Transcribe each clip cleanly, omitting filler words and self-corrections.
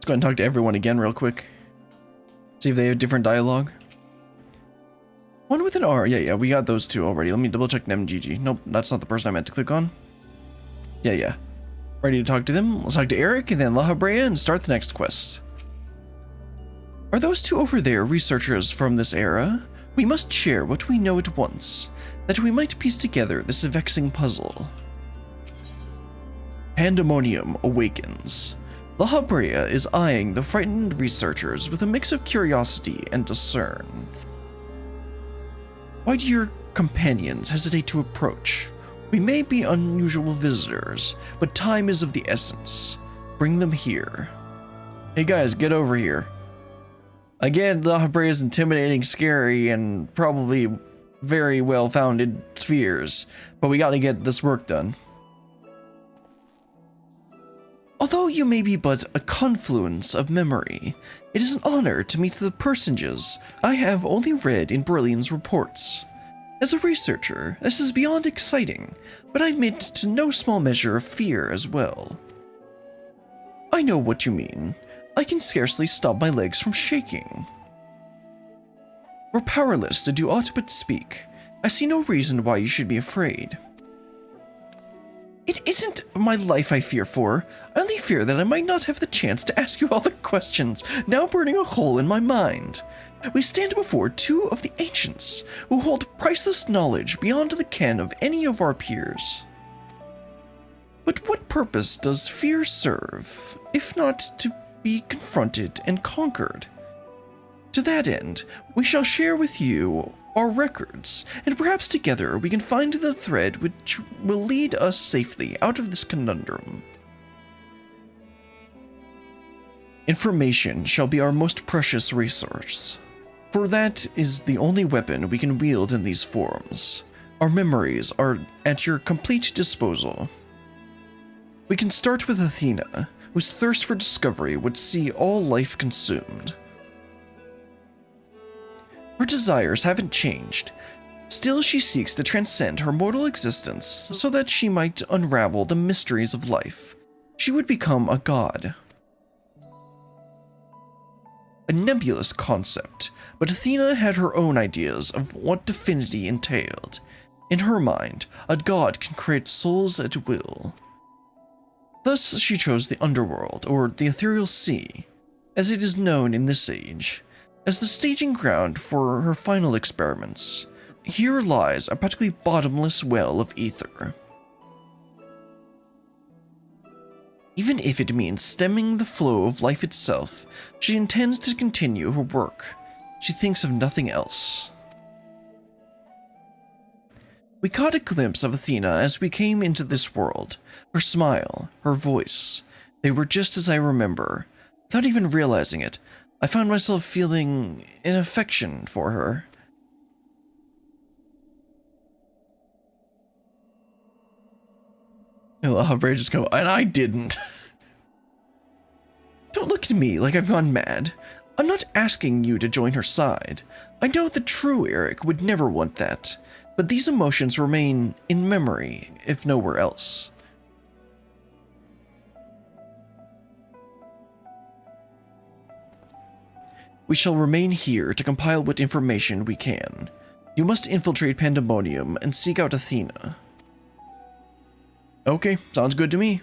go ahead and talk to everyone again real quick. See if they have different dialogue. One with an R. Yeah, we got those two already. Let me double check MGG. Nope, that's not the person I meant to click on. Yeah. Ready to talk to them? Let's talk to Eric and then La Habrea and start the next quest. Are those two over there researchers from this era? We must share what we know at once, that we might piece together this vexing puzzle. Pandæmonium awakens. La Habrea is eyeing the frightened researchers with a mix of curiosity and discern. Why do your companions hesitate to approach? We may be unusual visitors, but time is of the essence. Bring them here. Hey guys, get over here. Again, La Habrea is intimidating, scary, and probably very well-founded fears, but we gotta get this work done. Although you may be but a confluence of memory, it is an honor to meet the personages I have only read in Berlin's reports. As a researcher, this is beyond exciting, but I admit to no small measure of fear as well. I know what you mean. I can scarcely stop my legs from shaking. We're powerless to do aught but speak. I see no reason why you should be afraid. It isn't my life I fear for. I only fear that I might not have the chance to ask you all the questions now burning a hole in my mind. We stand before two of the ancients, who hold priceless knowledge beyond the ken of any of our peers. But what purpose does fear serve, if not to be confronted and conquered? To that end, we shall share with you our records, and perhaps together we can find the thread which will lead us safely out of this conundrum. Information shall be our most precious resource, for that is the only weapon we can wield in these forms. Our memories are at your complete disposal. We can start with Athena, whose thirst for discovery would see all life consumed. Her desires haven't changed. Still, she seeks to transcend her mortal existence so that she might unravel the mysteries of life. She would become a god. A nebulous concept, but Athena had her own ideas of what divinity entailed. In her mind, a god can create souls at will. Thus, she chose the underworld, or the ethereal sea, as it is known in this age, as the staging ground for her final experiments. Here lies a practically bottomless well of ether. Even if it means stemming the flow of life itself, she intends to continue her work. She thinks of nothing else. We caught a glimpse of Athena as we came into this world. Her smile, her voice, they were just as I remember. Without even realizing it, I found myself feeling an affection for her. And La Habrea just go, and I didn't. Don't look at me like I've gone mad. I'm not asking you to join her side. I know the true Eric would never want that, but these emotions remain in memory, if nowhere else. We shall remain here to compile what information we can. You must infiltrate Pandæmonium and seek out Athena. Okay, sounds good to me.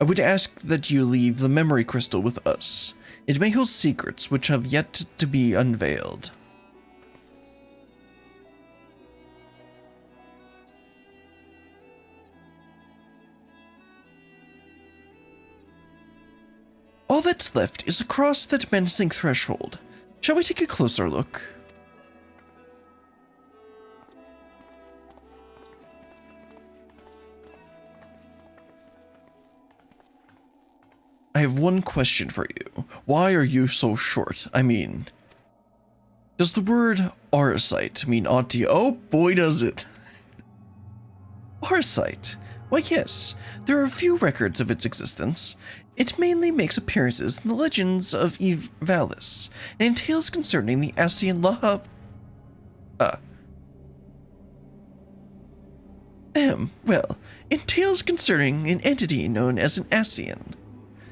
I would ask that you leave the memory crystal with us. It may hold secrets which have yet to be unveiled. All that's left is across that menacing threshold. Shall we take a closer look? I have one question for you. Why are you so short? I mean, does the word Arcite mean aught to you? Oh boy, does it. Arcite? Why yes, there are a few records of its existence. It mainly makes appearances in the legends of Eve Valis, and in tales concerning the Ascian well, in tales concerning an entity known as an Ascian.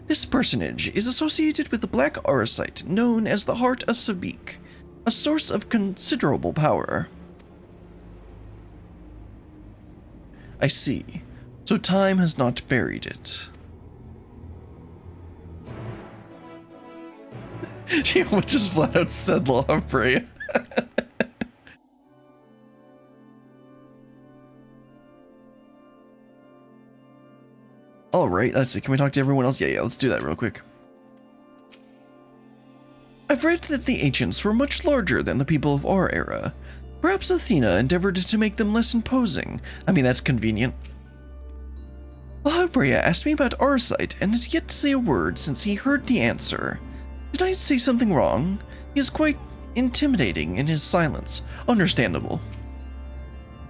This personage is associated with the black auracite known as the Heart of Sabik, a source of considerable power. I see. So time has not buried it. She just flat out said La Brea. Alright, let's see. Can we talk to everyone else? Yeah, let's do that real quick. I've read that the ancients were much larger than the people of our era. Perhaps Athena endeavored to make them less imposing. I mean, that's convenient. La Brea asked me about Auracite and has yet to say a word since he heard the answer. Did I say something wrong? He is quite intimidating in his silence. Understandable.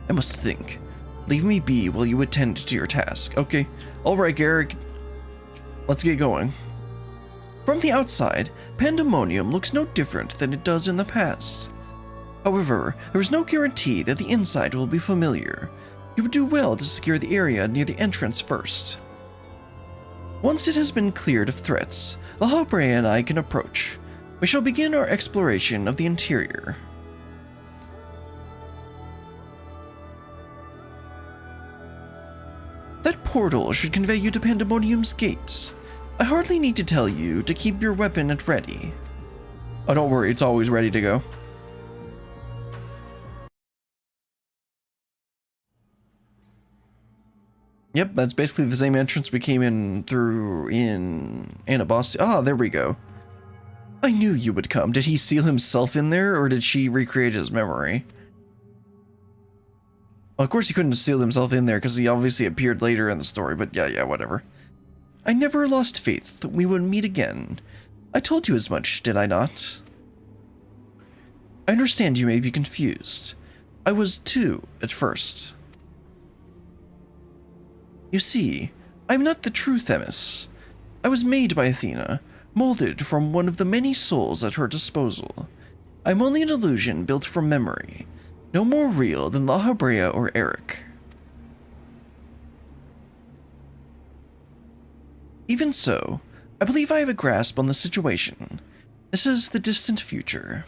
I must think. Leave me be while you attend to your task. Okay. Alright, Garrick. Let's get going. From the outside, Pandæmonium looks no different than it does in the past. However, there is no guarantee that the inside will be familiar. You would do well to secure the area near the entrance first. Once it has been cleared of threats, La Brea and I can approach. We shall begin our exploration of the interior. That portal should convey you to Pandæmonium's gates. I hardly need to tell you to keep your weapon at ready. Oh, don't worry, it's always ready to go. Yep, that's basically the same entrance we came in through in Anabaseios. Ah, there we go. I knew you would come. Did he seal himself in there, or did she recreate his memory? Well, of course he couldn't seal himself in there, because he obviously appeared later in the story, but yeah, whatever. I never lost faith that we would meet again. I told you as much, did I not? I understand you may be confused. I was too, at first. You see, I'm not the true Themis. I was made by Athena, molded from one of the many souls at her disposal. I'm only an illusion built from memory, no more real than La Brea or Eric. Even so, I believe I have a grasp on the situation. This is the distant future.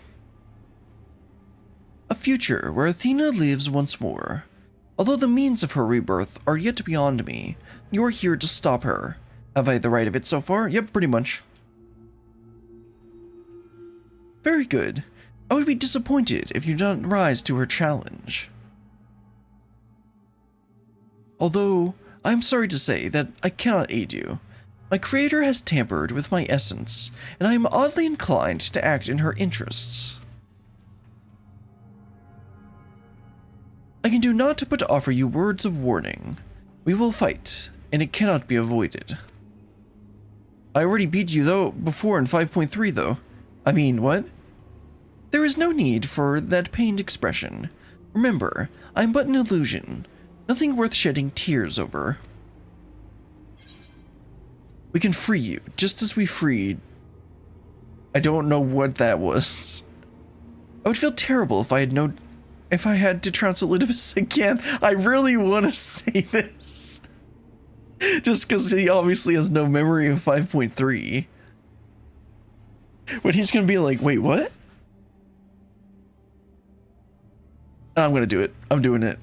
A future where Athena lives once more. Although the means of her rebirth are yet beyond me, you are here to stop her. Have I the right of it so far? Yep, pretty much. Very good. I would be disappointed if you don't rise to her challenge. Although, I am sorry to say that I cannot aid you. My creator has tampered with my essence, and I am oddly inclined to act in her interests. I can do naught but offer you words of warning. We will fight, and it cannot be avoided. I already beat you though before in 5.3 though. I mean, what? There is no need for that pained expression. Remember, I am but an illusion. Nothing worth shedding tears over. We can free you, just as we freed... I don't know what that was. I would feel terrible if I had to trounce Olympus again. I really want to say this. Just because he obviously has no memory of 5.3. But he's going to be like, wait, what? I'm going to do it. I'm doing it.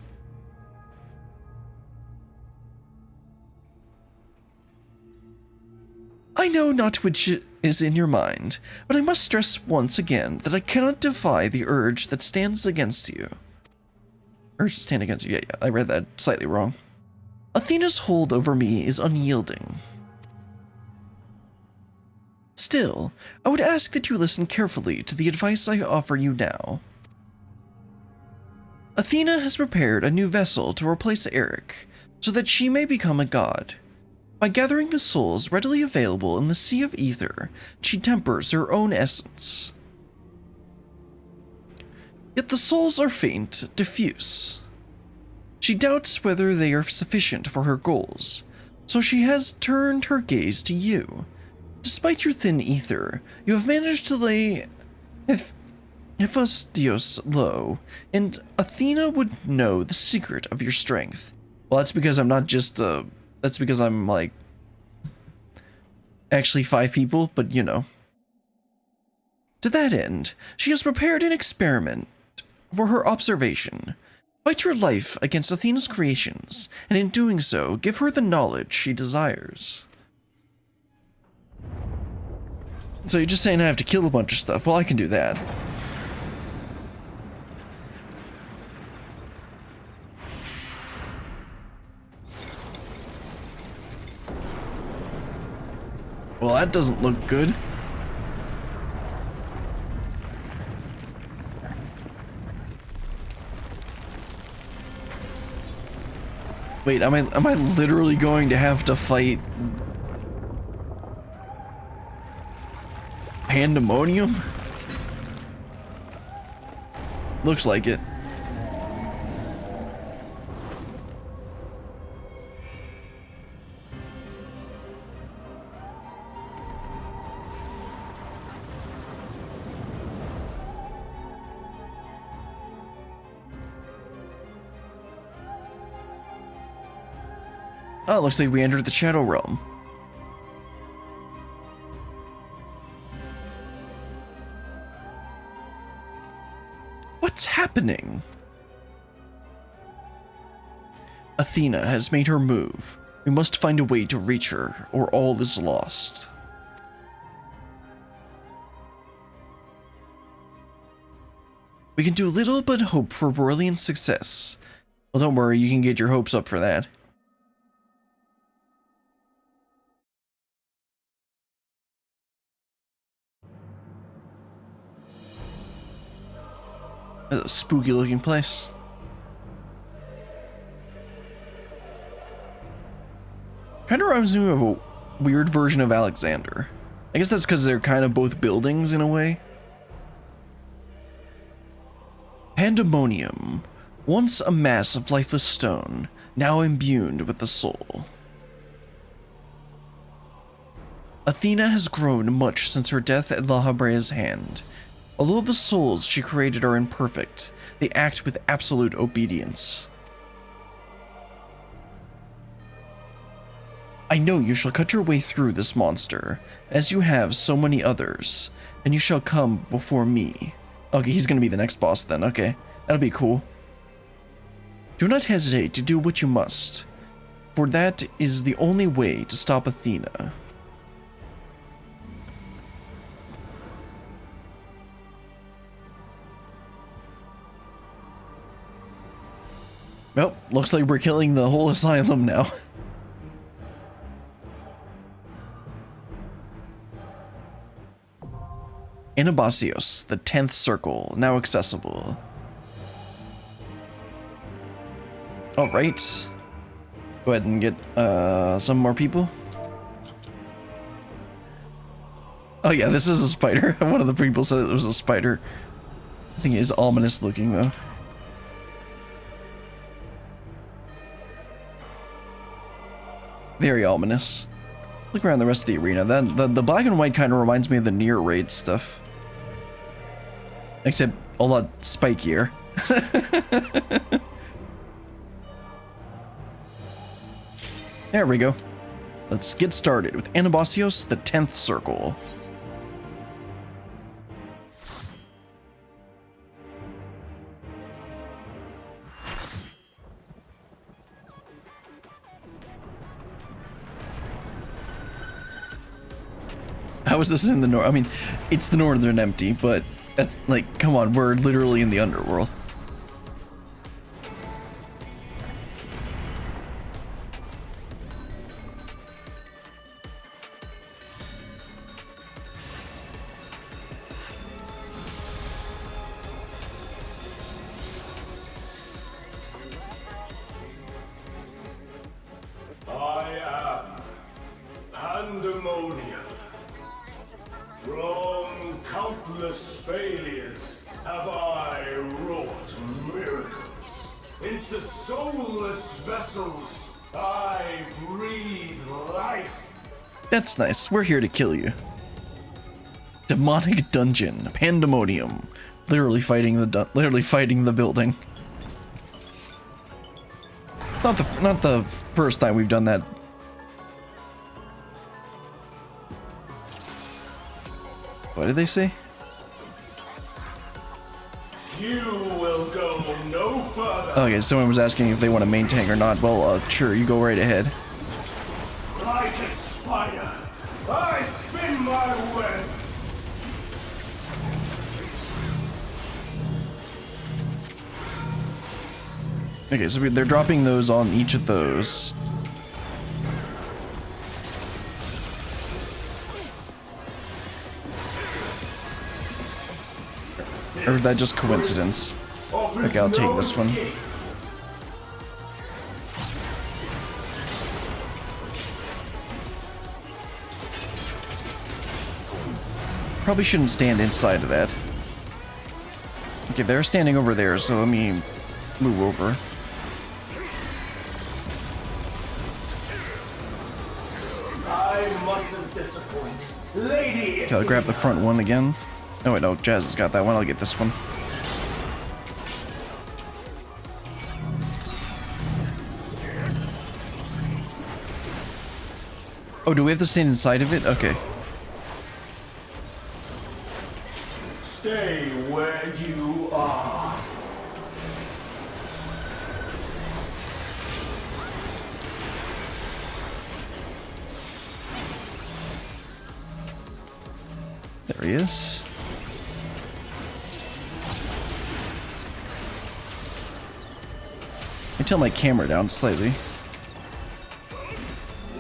I know not which is in your mind, but I must stress once again that I cannot defy the urge that stands against you. Urge to stand against you. Yeah, I read that slightly wrong. Athena's hold over me is unyielding. Still, I would ask that you listen carefully to the advice I offer you now. Athena has prepared a new vessel to replace Eric, so that she may become a god. By gathering the souls readily available in the Sea of Ether, she tempers her own essence. Yet the souls are faint, diffuse. She doubts whether they are sufficient for her goals, so she has turned her gaze to you. Despite your thin ether, you have managed to lay Anabaseios low, and Athena would know the secret of your strength. Well, that's because I'm not just, that's because I'm, like, Actually 5 people, but you know. To that end, she has prepared an experiment for her observation. Fight your life against Athena's creations, and in doing so, give her the knowledge she desires. So you're just saying I have to kill a bunch of stuff? Well, I can do that. Well, that doesn't look good. Wait, am I literally going to have to fight Pandæmonium? Looks like it. Oh, it looks like we entered the Shadow Realm. What's happening? Athena has made her move. We must find a way to reach her, or all is lost. We can do little but hope for brilliant success. Well, don't worry, you can get your hopes up for that. That's a spooky looking place. Kind of reminds me of a weird version of Alexander. I guess that's because they're kind of both buildings in a way. Pandæmonium, once a mass of lifeless stone, now imbued with the soul. Athena has grown much since her death at La Habrea's hand. Although the souls she created are imperfect, they act with absolute obedience. I know you shall cut your way through this monster, as you have so many others, and you shall come before me. Okay, he's gonna be the next boss then, okay. That'll be cool. Do not hesitate to do what you must, for that is the only way to stop Athena. Well, looks like we're killing the whole asylum now. Anabaseios, the 10th circle, now accessible. Alright. Go ahead and get some more people. Oh yeah, this is a spider. One of the people said it was a spider. I think it is ominous looking though. Very ominous. Look around the rest of the arena. The black and white kind of reminds me of the near raid stuff. Except a lot spikier. There we go. Let's get started with Anabaseios, the 10th circle. How is this in the north? I mean, it's the northern empty, but that's like, come on, we're literally in the underworld. I am Pandæmonium. From countless failures have I wrought miracles. Into soulless vessels I breathe life. That's nice. We're here to kill you. Demonic dungeon, Pandæmonium. Literally fighting the building. Not the first time we've done that. What did they say? You will go no further. Okay, someone was asking if they want a main tank or not. Well, sure, you go right ahead. Like a spider, I spin my web. Okay, so they're dropping those on each of those. Or is that just coincidence? Okay, I'll take this one. Probably shouldn't stand inside of that. Okay, they're standing over there, so let me move over. I mustn't disappoint. Lady. Okay, I'll grab the front one again. Oh wait, no, Jazz has got that one. I'll get this one. Oh, do we have to stand inside of it? Okay. Stay where you are. There he is. I tilt my camera down slightly.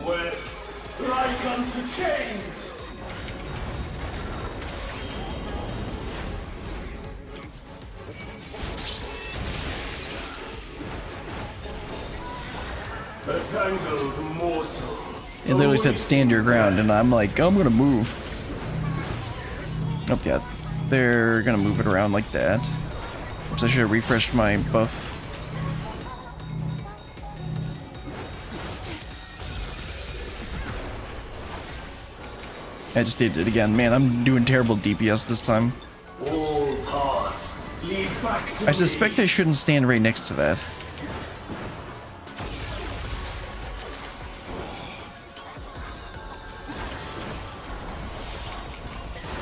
Wet like unto chains. A tangled morsel. It literally said stand your ground, and I'm like, oh, I'm gonna move. Oh, yeah. They're gonna move it around like that. Oops, I should have refreshed my buff. I just did it again. Man, I'm doing terrible DPS this time. All paths lead back to I suspect I shouldn't stand right next to that.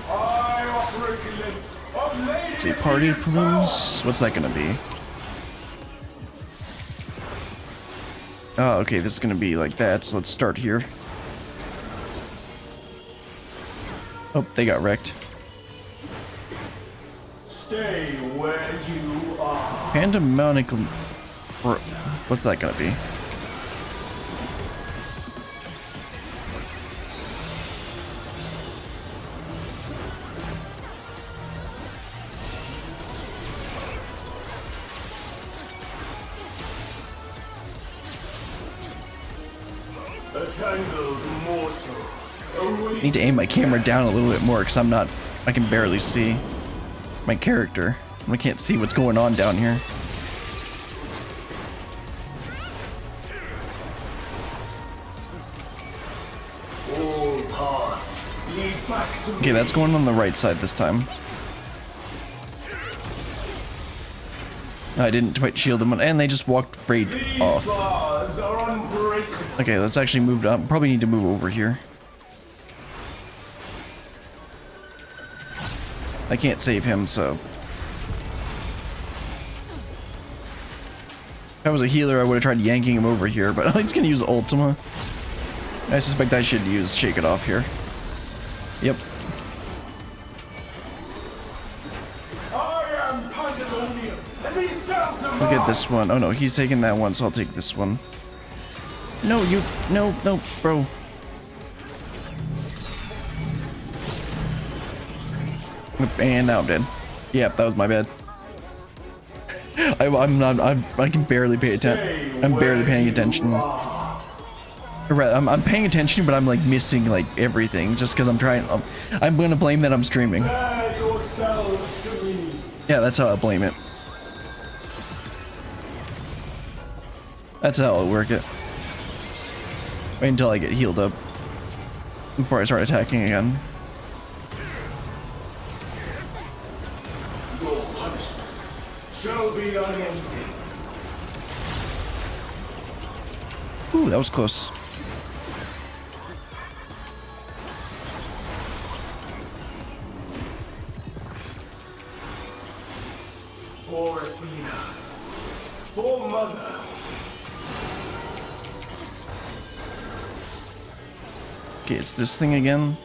I offer a glimpse of Lady Let's see, party rooms. What's that gonna be? Oh, okay, this is gonna be like that, so let's start here. Oh, they got wrecked. Stay where you are. Pandæmonium. What's that gonna be? A tangled morsel. I need to aim my camera down a little bit more because I can barely see my character. I can't see what's going on down here. All paths lead back to Okay, that's going on the right side this time. I didn't quite shield them, and they just walked straight off. bars are unbreakable. Okay, let's actually move up. Probably need to move over here. I can't save him, so. If I was a healer, I would have tried yanking him over here, but he's gonna use Ultima. I suspect I should use Shake It Off here. Yep. I am Pandæmonium, and these cells are Look at mine. this one. Oh no, he's taking that one, so I'll take this one. No, no, bro. And now I'm dead. Yep, that was my bad. I can barely pay attention. I'm barely paying attention. I'm paying attention, but I'm like missing like everything just because I'm trying. I'm gonna blame that I'm streaming. Bear yourselves to me. Yeah, that's how I blame it. That's how I'll work it. Wait until I get healed up before I start attacking again. Your punishment shall be unending. Ooh, that was close. For Athena. For Mother. Okay, it's this thing again.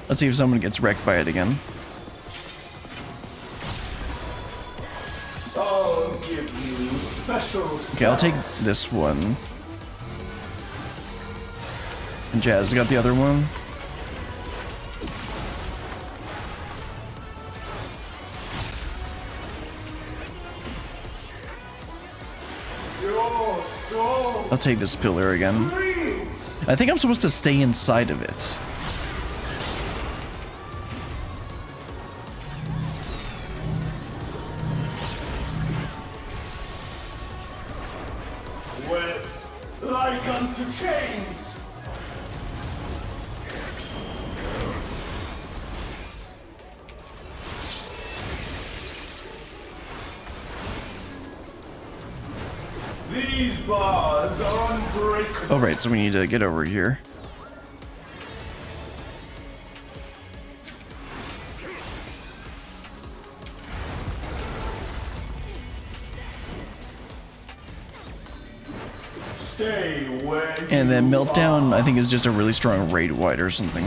Let's see if someone gets wrecked by it again. I'll give you special Okay, I'll take this one. And Jazz got the other one. Your soul. I'll take this pillar again. I think I'm supposed to stay inside of it. Wet like unto chains. These bars are unbreakable. Oh, right, so we need to get over here. Stay where And then you Meltdown, are. I think, is just a really strong raid wide or something.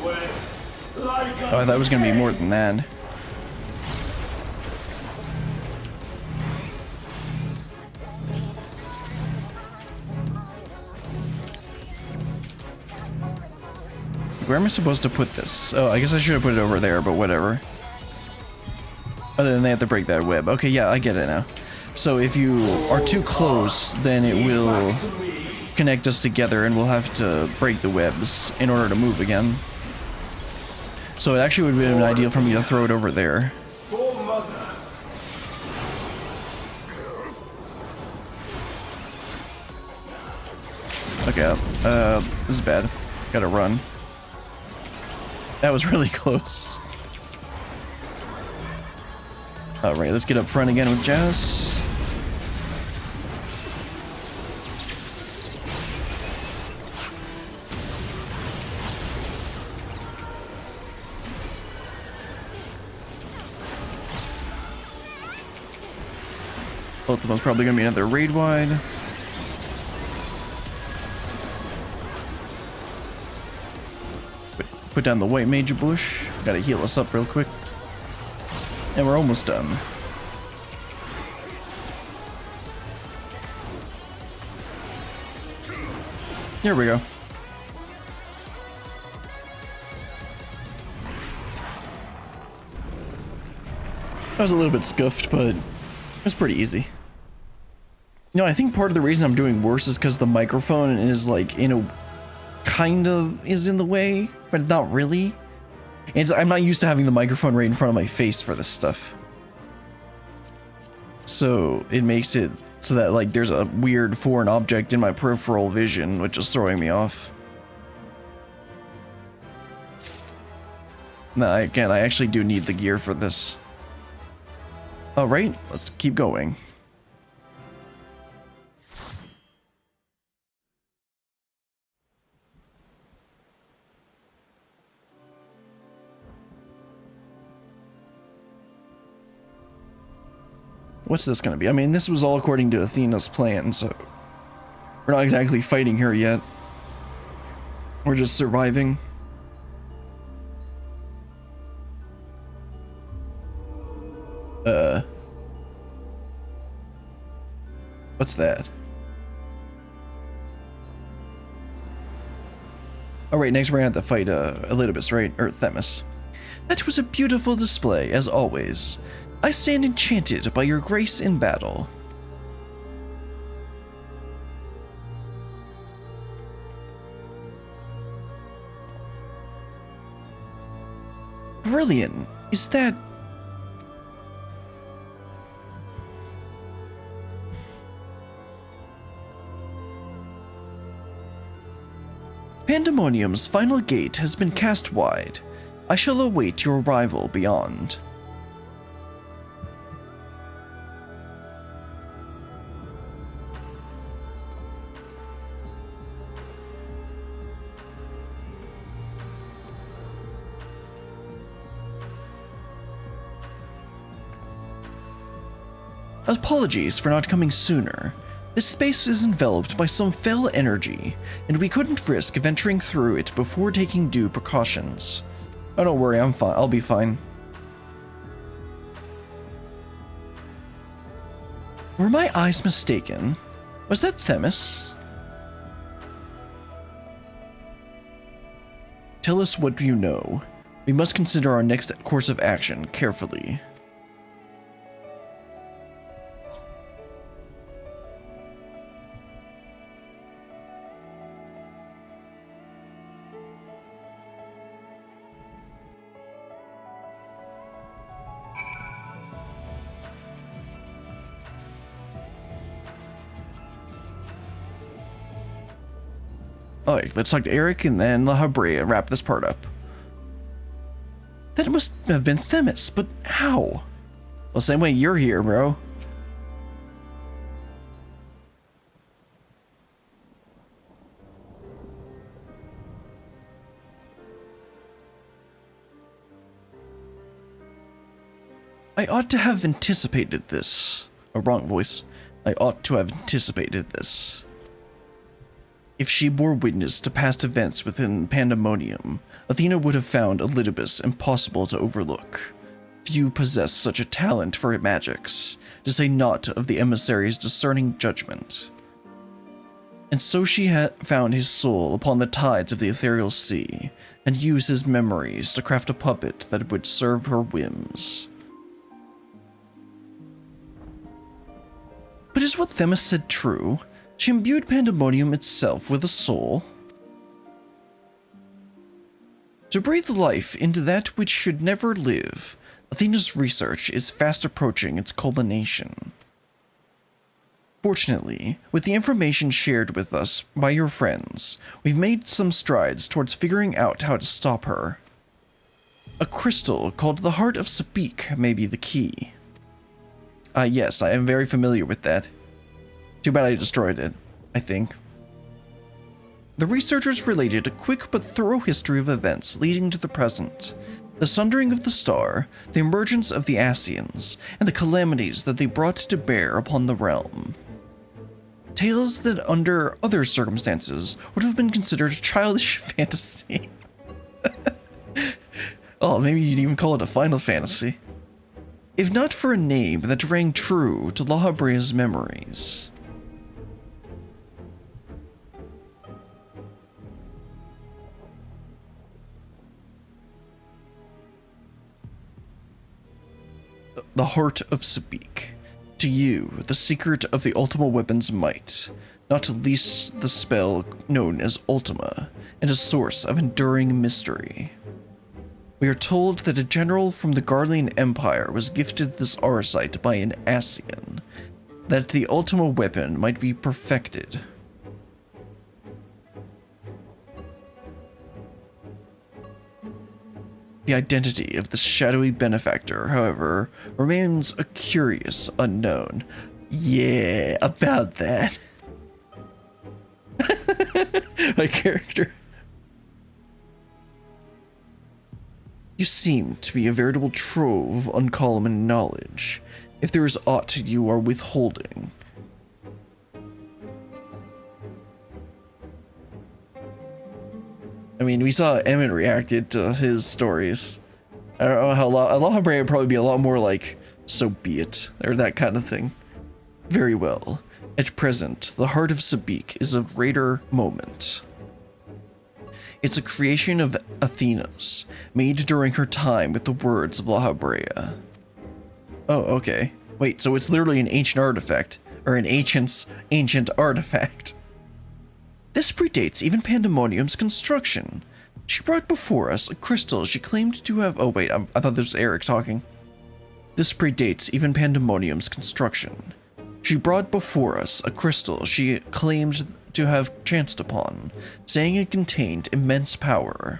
Wet like Oh, I thought it was gonna be more than that. Where am I supposed to put this? Oh, I guess I should have put it over there, but whatever. Other than they have to break that web. Okay, yeah, I get it now. So if you are too close, then it will connect us together and we'll have to break the webs in order to move again. So it actually would have been ideal for me to throw it over there. For Mother. Okay, this is bad. Gotta run. That was really close. Alright, let's get up front again with Jazz. Both of them's probably gonna be another raid wide. Put down the white major bush. Gotta heal us up real quick. And we're almost done. There we go. That was a little bit scuffed, but it was pretty easy. You know, I think part of the reason I'm doing worse is because the microphone is like kind of is in the way, but not really. I'm not used to having the microphone right in front of my face for this stuff. So it makes it so that like there's a weird foreign object in my peripheral vision, which is throwing me off. No, again, I actually do need the gear for this. Alright, let's keep going. What's this gonna be? I mean, this was all according to Athena's plan, so we're not exactly fighting her yet. We're just surviving. What's that? Alright, next we're gonna have to fight Elidibus, right? Or Themis. That was a beautiful display, as always. I stand enchanted by your grace in battle. Brilliant. Is that... Pandæmonium's final gate has been cast wide. I shall await your arrival beyond. Apologies for not coming sooner. This space is enveloped by some fell energy, and we couldn't risk venturing through it before taking due precautions. Oh, don't worry, I'm fine. I'll be fine. Were my eyes mistaken? Was that Themis? Tell us what you know. We must consider our next course of action carefully. Alright, let's talk to Eric and then La Habrea and wrap this part up. That must have been Themis, but how? Well, same way you're here, bro. I ought to have anticipated this. Oh, wrong voice. I ought to have anticipated this. If she bore witness to past events within Pandæmonium, Athena would have found Elidibus impossible to overlook. Few possess such a talent for magics, to say naught of the emissary's discerning judgment. And so she had found his soul upon the tides of the ethereal sea, and used his memories to craft a puppet that would serve her whims. But is what Themis said true? She imbued Pandæmonium itself with a soul. To breathe life into that which should never live, Athena's research is fast approaching its culmination. Fortunately, with the information shared with us by your friends, we've made some strides towards figuring out how to stop her. A crystal called the Heart of Sabik may be the key. Yes, I am very familiar with that. Too bad I destroyed it, I think. The researchers related a quick but thorough history of events leading to the present, the sundering of the star, the emergence of the Asians, and the calamities that they brought to bear upon the realm. Tales that under other circumstances would have been considered a childish fantasy. Oh, maybe you'd even call it a Final Fantasy. If not for a name that rang true to La Habrea's memories. The Heart of Sabik. To you, the secret of the Ultima weapon's might, not least the spell known as Ultima, and a source of enduring mystery. We are told that a general from the Garlean Empire was gifted this Arcite by an Asian, that the Ultima weapon might be perfected. The identity of the shadowy benefactor, however, remains a curious unknown. Yeah, about that. My character. You seem to be a veritable trove of uncommon knowledge, if there is aught you are withholding. I mean, we saw Emmett reacted to his stories. I don't know how La Habrea would probably be a lot more like, so be it, or that kind of thing. Very well. At present, the Heart of Sabik is a rare moment. It's a creation of Athena's, made during her time with the words of La Habrea. Oh, okay. Wait, so it's literally an ancient artifact, or an ancient artifact. This predates even Pandæmonium's construction. She brought before us a crystal she claimed to have— oh wait, I thought this was Eric talking. This predates even Pandæmonium's construction. She brought before us a crystal she claimed to have chanced upon, saying it contained immense power.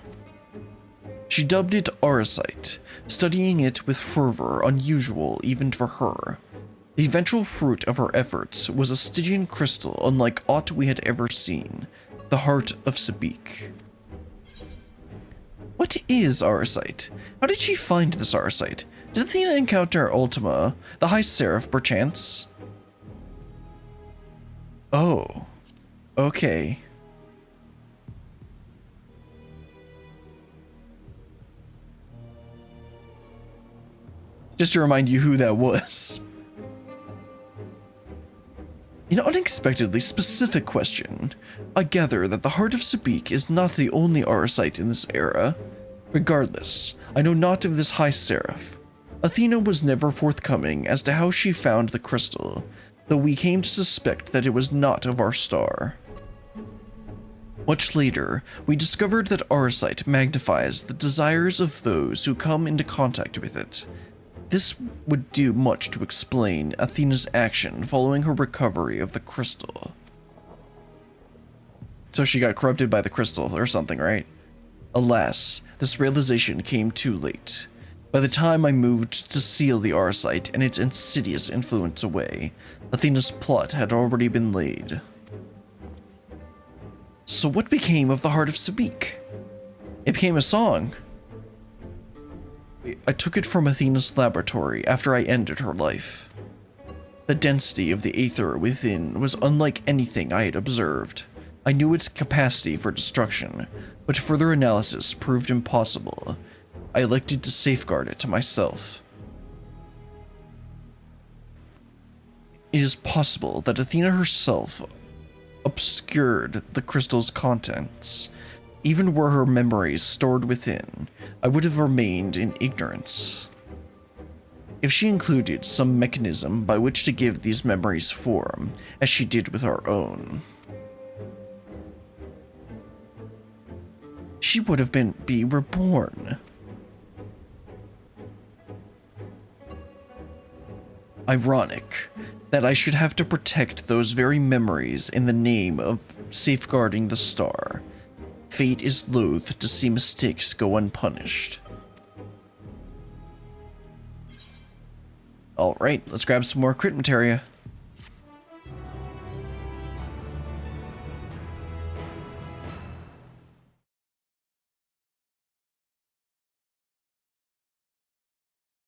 She dubbed it Arcite, studying it with fervor unusual even for her. The eventual fruit of her efforts was a Stygian crystal unlike aught we had ever seen, the Heart of Sabik. What is Arcite? How did she find this Arcite? Did Athena encounter Ultima, the High Seraph, perchance? Oh. Okay. Just to remind you who that was. An unexpectedly specific question. I gather that the Heart of Sabik is not the only Auracite in this era. Regardless, I know not of this High Seraph. Athena was never forthcoming as to how she found the crystal, though we came to suspect that it was not of our star. Much later, we discovered that Auracite magnifies the desires of those who come into contact with it. This would do much to explain Athena's action following her recovery of the crystal. So she got corrupted by the crystal or something, right? Alas, this realization came too late. By the time I moved to seal the Auracite and its insidious influence away, Athena's plot had already been laid. So what became of the Heart of Sabik? It became a song. I took it from Athena's laboratory after I ended her life. The density of the aether within was unlike anything I had observed. I knew its capacity for destruction, but further analysis proved impossible. I elected to safeguard it to myself. It is possible that Athena herself obscured the crystal's contents. Even were her memories stored within, I would have remained in ignorance. If she included some mechanism by which to give these memories form, as she did with our own, she would have be reborn. Ironic that I should have to protect those very memories in the name of safeguarding the star. Fate is loath to see mistakes go unpunished. Alright, let's grab some more crit materia.